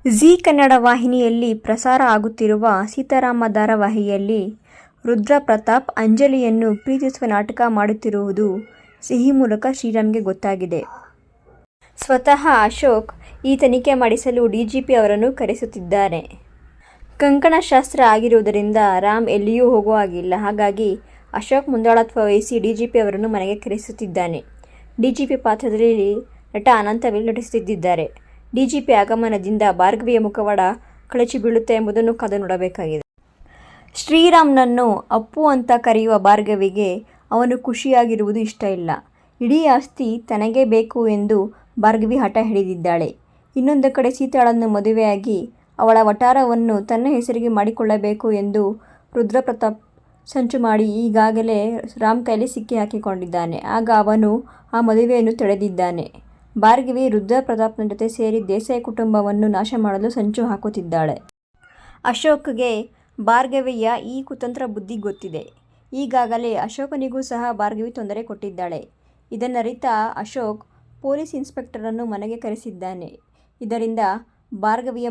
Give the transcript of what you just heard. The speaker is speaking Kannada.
ಜೀ ಕನ್ನಡ ವಾಹಿನಿಯಲ್ಲಿ ಪ್ರಸಾರ ಆಗುತ್ತಿರುವ ಸೀತಾರಾಮ ಧಾರಾವಾಹಿಯಲ್ಲಿ ರುದ್ರ ಪ್ರತಾಪ್ ಅಂಜಲಿಯನ್ನು ಪ್ರೀತಿಸುವ ನಾಟಕ ಮಾಡುತ್ತಿರುವುದು ಸಿಹಿ ಮೂಲಕ ಶ್ರೀರಾಮ್ಗೆ ಗೊತ್ತಾಗಿದೆ. ಸ್ವತಃ ಅಶೋಕ್ ಈ ತನಿಖೆ ಮಾಡಿಸಲು ಡಿಜಿಪಿ ಅವರನ್ನು ಕರೆಸುತ್ತಿದ್ದಾನೆ. ಕಂಕಣ ಶಾಸ್ತ್ರ ಆಗಿರುವುದರಿಂದ ರಾಮ್ ಎಲ್ಲಿಯೂ ಹೋಗೋ ಹಾಗಿಲ್ಲ. ಹಾಗಾಗಿ ಅಶೋಕ್ ಮುಂದಾಳತ್ವ ವಹಿಸಿ ಡಿಜಿಪಿ ಅವರನ್ನು ಮನೆಗೆ ಕರೆಸುತ್ತಿದ್ದಾನೆ. ಡಿಜಿಪಿ ಪಾತ್ರದಲ್ಲಿ ನಟ ಅನಂತವೇಲ್ ನಟಿಸುತ್ತಿದ್ದಾರೆ. ಡಿಜಿಪಿ ಆಗಮನದಿಂದ ಭಾರ್ಗವಿಯ ಮುಖವಾಡ ಕಳಚಿ ಬೀಳುತ್ತೆ ಎಂಬುದನ್ನು ಕಾದು ನೋಡಬೇಕಾಗಿದೆ. ಶ್ರೀರಾಮ್ನನ್ನು ಅಪ್ಪು ಅಂತ ಕರೆಯುವ ಭಾರ್ಗವಿಗೆ ಅವನು ಖುಷಿಯಾಗಿರುವುದು ಇಷ್ಟ ಇಲ್ಲ. ಇಡೀ ಆಸ್ತಿ ತನಗೇ ಬೇಕು ಎಂದು ಭಾರ್ಗವಿ ಹಠ ಹಿಡಿದಿದ್ದಾಳೆ. ಇನ್ನೊಂದು ಕಡೆ ಸೀತಾಳನ್ನು ಮದುವೆಯಾಗಿ ಅವಳ ವಠಾರವನ್ನು ತನ್ನ ಹೆಸರಿಗೆ ಮಾಡಿಕೊಳ್ಳಬೇಕು ಎಂದು ರುದ್ರಪ್ರತಾಪ್ ಸಂಚು ಮಾಡಿ ಈಗಾಗಲೇ ರಾಮ್ ಕೈಲಿ ಸಿಕ್ಕಿ ಹಾಕಿಕೊಂಡಿದ್ದಾನೆ. ಆಗ ಅವನು ಆ ಮದುವೆಯನ್ನು ತಡೆದಿದ್ದಾನೆ. ಭಾರ್ಗವಿ ರುದ್ರ ಪ್ರತಾಪ್ನ ಜೊತೆ ಸೇರಿ ದೇಸಾಯಿ ಕುಟುಂಬವನ್ನು ನಾಶ ಮಾಡಲು ಸಂಚು ಹಾಕುತ್ತಿದ್ದಾಳೆ. ಅಶೋಕ್ಗೆ ಭಾರ್ಗವಿಯ ಈ ಕುತಂತ್ರ ಬುದ್ಧಿ ಗೊತ್ತಿದೆ. ಈಗಾಗಲೇ ಅಶೋಕನಿಗೂ ಸಹ ಭಾರ್ಗವಿ ತೊಂದರೆ ಕೊಟ್ಟಿದ್ದಾಳೆ. ಇದನ್ನರಿತ ಅಶೋಕ್ ಪೊಲೀಸ್ ಇನ್ಸ್ಪೆಕ್ಟರನ್ನು ಮನೆಗೆ ಕರೆಸಿದ್ದಾನೆ. ಇದರಿಂದ ಭಾರ್ಗವಿಯ